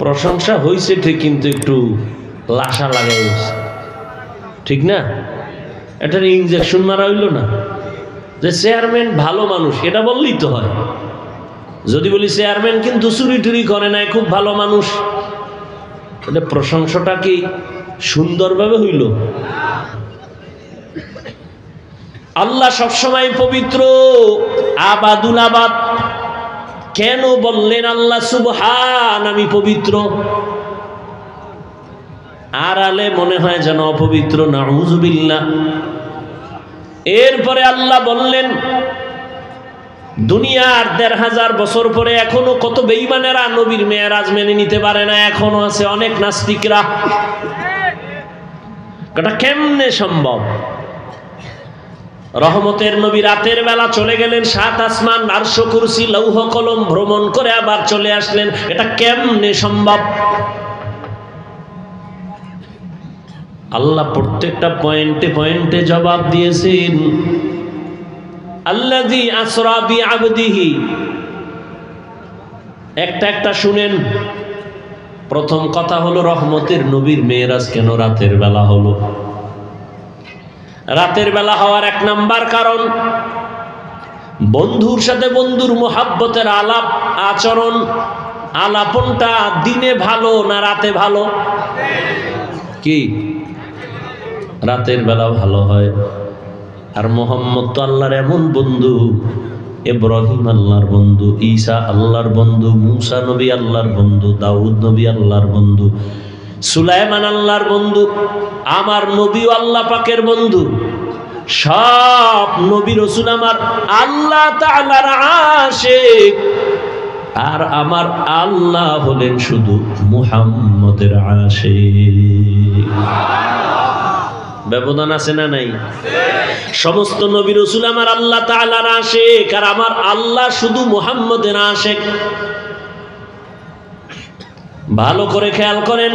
প্রশংসা হয়েছে ঠিক, কিন্তু একটু লাশা লাগাই হয়েছে, ঠিক না? এটার ইনজেকশন মারা হইল না যে চেয়ারম্যান ভালো মানুষ, এটা বললেই তো হয়। যদি বলি চেয়ারম্যান কিন্তু চুরি টুরি করে নাই, খুব ভালো মানুষ, এটা প্রশংসাটা কি সুন্দরভাবে হইল? আল্লাহ সবসময় পবিত্র, আবাদুল আবাদ। কেন বললেন আল্লাহ সুবহান, আমি পবিত্র? আড়ালে মনে হয় যেন অপবিত্র, নাউযুবিল্লাহ। এরপরে আল্লাহ বললেন, দুনিয়ার ১৫০০ বছর পরে এখনো কত বেঈমানেরা নবীর মেরাজ মেনে নিতে পারে না, এখনো আছে অনেক নাস্তিকরা। এটা কেমনে সম্ভব? রহমতের নবী রাতের বেলা চলে গেলেন ৭ আসমান, আরশ, কুরসি, লৌহ কলম ভ্রমণ করে আবার চলে আসলেন, এটা কেমনে সম্ভব? আল্লাহ প্রত্যেকটা পয়েন্টে পয়েন্টে জবাব দিয়েছেন। আল্লাযী আসরা বিআবদিহি, একটা একটা শুনেন। প্রথম কথা হলো রহমতের নবীর মেরাজ কেন রাতের বেলা হলো? রাতের বেলা হওয়ার এক নাম্বার কারণ, বন্ধুর সাথে বন্ধুর মোহাব্বতের আলাপ আচরণ, আলাপনটা দিনে ভালো না রাতে ভালো? কি রাতের বেলা ভালো হয়। আর মোহাম্মদ তো আল্লাহর এমন বন্ধু, ইব্রাহিম আল্লাহর বন্ধু, ঈসা আল্লাহর বন্ধু, মূসা নবী আল্লাহর বন্ধু, দাউদ নবী আল্লাহর বন্ধু, সুলাইমান আল্লাহর বন্ধু, আমার নবীও আল্লাহ পাকের বন্ধু। সব নবী রাসূল আমার আল্লাহ তাআলার আশিক, আর আমার আল্লাহ হলেন শুধু মুহাম্মদের আশিক। ব্যবধান আছে না নাই? সমস্ত নবী রাসূল আমার আল্লাহ তাআলার আশিক, আর আমার আল্লাহ শুধু মুহাম্মদের আশিক। ভালো করে খেয়াল করেন,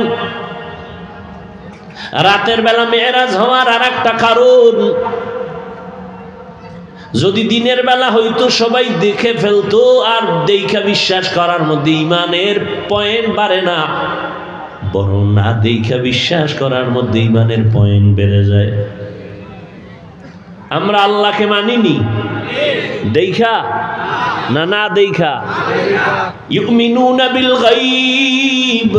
রাতের বেলা মেরাজ হওয়ার আর একটা কারণ, যদি দিনের বেলা হইতো সবাই দেখে ফেলতো, আর দেখা বিশ্বাস করার মধ্যে ইমানের পয়েন্ট বাড়ে না, বরং না দেখা বিশ্বাস করার মধ্যে ইমানের পয়েন্ট বেড়ে যায়। আমরা আল্লাহকে মানিনি দেখা না, না দেখা। ইউমিনুনা বিল গায়ব,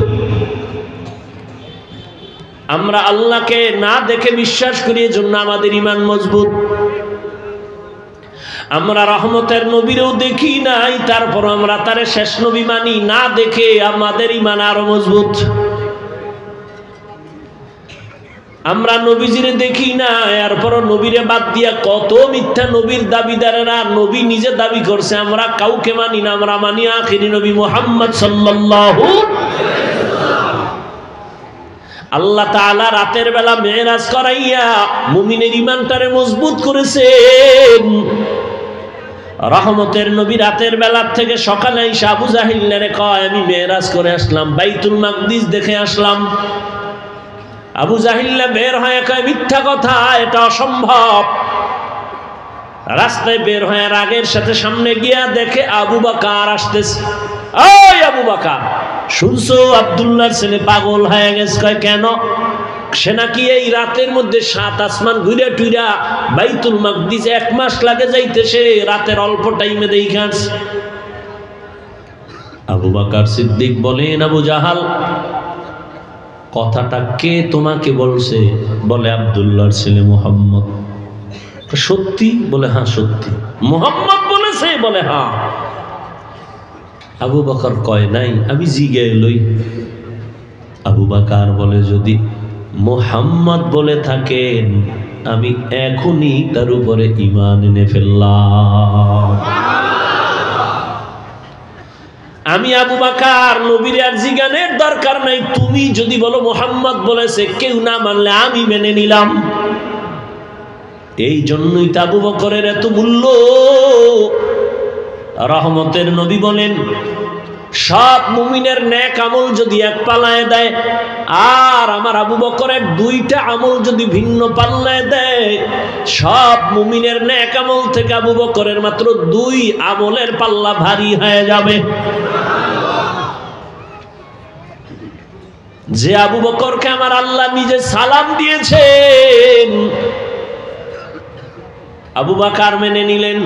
আমরা আল্লাহকে না দেখে বিশ্বাস করি, এজন্য আমাদের ঈমান মজবুত। আমরা রহমতের নবীরও দেখি নাই, তারপর আমরা তারে শেষ নবী মানি, না দেখে আমাদের ঈমান আরো মজবুত। আমরা নবীজিরে দেখি না, এরপরও নবীরে বাদ দিয়া কত মিথ্যা নবীর দাবিদারেরা নবী নিজে দাবি করছে, আমরা কাউকে মানি না, আমরা মানি আখিরি নবী মুহাম্মদ সাল্লাল্লাহু। আল্লাহ তাআলা রাতের বেলা মেরাজ করাইয়া মুমিনের ঈমানটারে মজবুত করেছেন। রহমতের নবী রাতের বেলার থেকে সকালে এসে আবু জাহিলরে কয়, আমি মেরাজ করে আসলাম, বাইতুল মাকদিস দেখে আসলাম। আবু জাহিল্লা বের হয়ে কয়, মিথ্যা কথা, এটা অসম্ভব। রাস্তায় বের হয়ে রাগের সাথে সামনে গিয়া দেখে আবু বকর আসতেছে। ওই আবু বকর, শুনছো আব্দুল্লাহর ছেলে পাগল হয়ে গেছে? কয় কেন? সে নাকি এই রাতের মধ্যে ৭ আসমান ঘুরে টুইরা বাইতুল মাকদিস 1 মাস লাগে যাইতেছে, রাতের অল্প টাইমে দেখে আসছে। আবু বকর সিদ্দিক বলেন, আবু জাহাল, কথাটা কে তোমাকে বলছে? বলে আব্দুল্লাহর ছেলে মুহাম্মদ। সত্যি? বলে হ্যাঁ সত্যি। মুহাম্মদ বলেছে? বলে হ্যাঁ। আবু বকর কয় নাই, আমি জিগে লই। আবু বকর বলে, যদি মুহাম্মদ বলে থাকেন আমি এখনই তার উপরে ঈমান এনে ফেললাম। আমি আবু বকর নবীর আর জিজ্ঞানের দরকার নাই, তুমি যদি বলো মুহাম্মদ বলেছে, কেউ না মানলে আমি মেনে নিলাম। এই জন্যই তো আবু বকরের এত মূল্য। রহমতের নবী বলেন, সব মুমিনের নেক আমল যদি এক পাল্লায় দেয়, আর আমার আবু বকরের 2টা আমল যদি ভিন্ন পাল্লায় দেয়, সব মুমিনের নেক আমল থেকে আবু বকরের মাত্র 2 আমলের পাল্লা ভারী হয়ে যাবে। যে আবু বকরকে আমার আল্লাহ নিজে সালাম দিয়েছেন, আবু বকর মেনে নিলেন।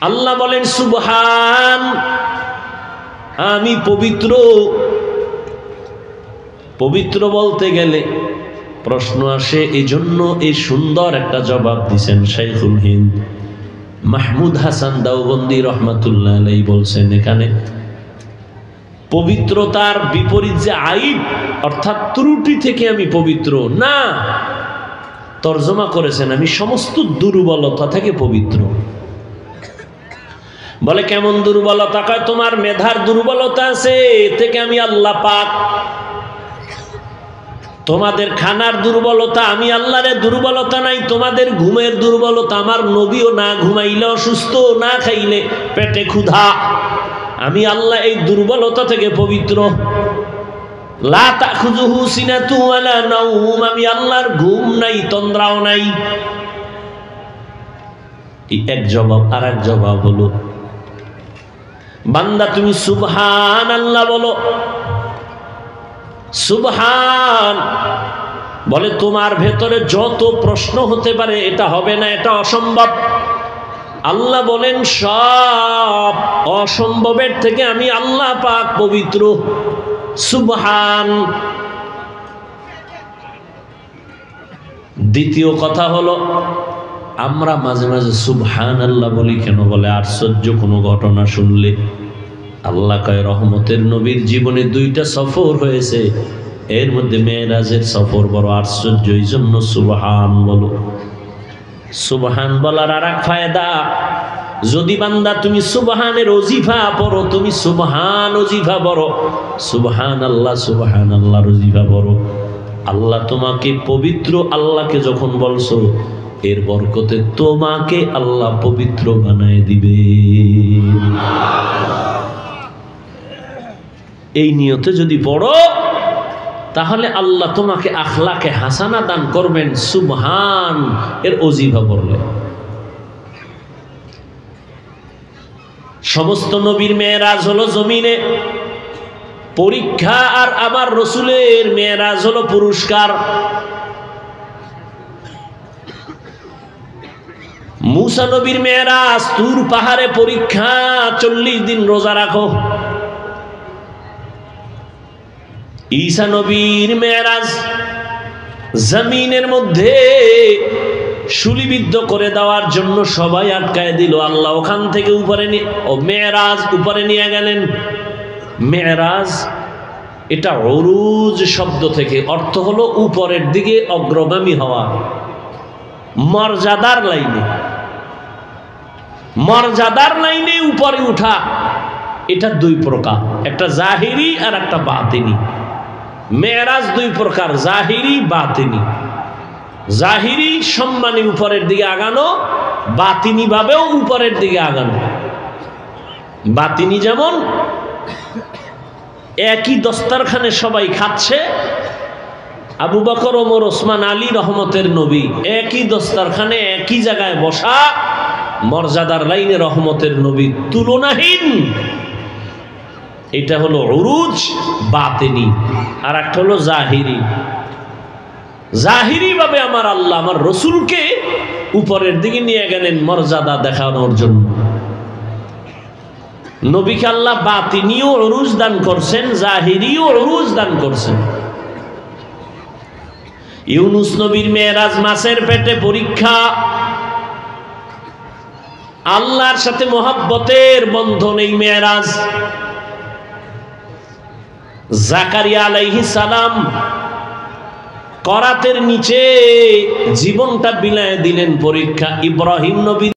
আল্লাহ বলেন সুবহান, আমি পবিত্র। পবিত্র বলতে গেলে প্রশ্ন আসে, এই জন্য এই সুন্দর একটা জবাব দিছেন শাইখুল হিন্দ মাহমুদ হাসান দেওবন্দি রহমাতুল্লাহ আলাইহি বলছেন, এখানে পবিত্রতার বিপরীত যে আইব অর্থাৎ ত্রুটি থেকে আমি পবিত্র না, তর্জমা করেছেন আমি সমস্ত দুর্বলতা থেকে পবিত্র। বলে কেমন দুর্বলতা? কয় তোমার মেধার দুর্বলতা আছে, এ থেকে আমি আল্লাহ পাক। তোমাদের খানার দুর্বলতা, আমি আল্লাহর দুর্বলতা নাই। তোমাদের ঘুমের দুর্বলতা, আমার নবীও না ঘুমাইলে অসুস্থ, না খাইলে পেটে ক্ষুধা, আমি আল্লাহ এই দুর্বলতা থেকে পবিত্র। লা তাখুযুহু সিনাতু ওয়ালা নাওম, আমি আল্লাহর ঘুম নাই, তন্দ্রাও নাই। এক জবাব। আর এক জবাব হলো, বান্দা তুমি সুবহানাল্লাহ বলো। সুবহান বলে তোমার ভেতরে যত প্রশ্ন হতে পারে, এটা হবে না, এটা অসম্ভব। আল্লাহ বলেন সব অসম্ভবের থেকে আমি আল্লাহ পাক পবিত্র। সুবহান। দ্বিতীয় কথা হলো, আমরা মাঝে মাঝে সুবহানাল্লাহ বলি কেন? বলে আশ্চর্য কোনো ঘটনা শুনলে। আল্লাহ কয় রহমতের নবীর জীবনে 2টা সফর হয়েছে, এর মধ্যে মেরাজের সফর বড় আশ্চর্য, এই জন্য সুবহান বলো। সুবহান বলার আর এক ফায়দা, যদি বান্দা তুমি সুবহানের ওজিফা পড়ো, তুমি সুবহান ওজিফা পড়ো, সুবহানাল্লাহর ওজিফা পড়ো, আল্লাহ তোমাকে পবিত্র, আল্লাহকে যখন বলছো এর বরকতে তোমাকে আল্লাহ পবিত্র বানায় দিবে। এই নিয়তে যদি পড়ো তাহলে আল্লাহ তোমাকে আখলাকে হাসানা দান করবেন সুবহান এর ওজিফা পড়লে। সমস্ত নবীর মেরাজ হলো জমিনে পরীক্ষা, আর আমার রসুলের মেরাজ হলো পুরস্কার। মুসা নবীর মেরাজ তুর পাহাড়ে পরীক্ষা, 40 দিন রোজা রাখো। ঈসা নবীর মেরাজ জমিনের মধ্যে শুলিবিদ্ধ করে দেওয়ার জন্য সবাই আটকায় দিল, আল্লাহ ওখান থেকে উপরে মেরাজ উপরে নিয়ে গেলেন। মেরাজ এটা উরুজ শব্দ থেকে, অর্থ হলো উপরের দিকে অগ্রগামী হওয়া, মর্যাদার লাইনে, মর্যাদার লাইনে উপরে উঠা। এটা 2 প্রকার, একটা জাহিরি আর একটা বাতিনি। মেরাজ 2 প্রকার, জাহিরি বাতিনি। জাহিরি সম্মানে উপরের দিকে আগানো, বাতিনি ভাবেও উপরের দিকে আগানো। বাতিনি যেমন একই দস্তারখানে সবাই খাচ্ছে, আবু বকর, ওমর, ওসমান, আলী রহমতের নবী একই দস্তারখানে একই জায়গায় বসা, মর্যাদার লাইনে রহমতের নবী তুলনাহীন। এটা হলো উরুজ বাতিনি, আর একটা হলো জাহিরি। জাহিরি ভাবে আমার আল্লাহ আমার রসুলকে উপরের দিকে নিয়ে গেলেন মর্যাদা দেখানোর জন্য। নবীকে আল্লাহ বাতিনিও উরুজ দান করছেন, জাহিরিও উরুজ দান করছেন। ইউনুস নবীর মেরাজ মাছের পেটে পরীক্ষা, আল্লাহর সাথে মহব্বতের বন্ধন এই মেরাজ। জাকারিয়া আলাইহিস সালাম করাতের নিচে জীবনটা বিলায় দিলেন পরীক্ষা। ইব্রাহিম নবী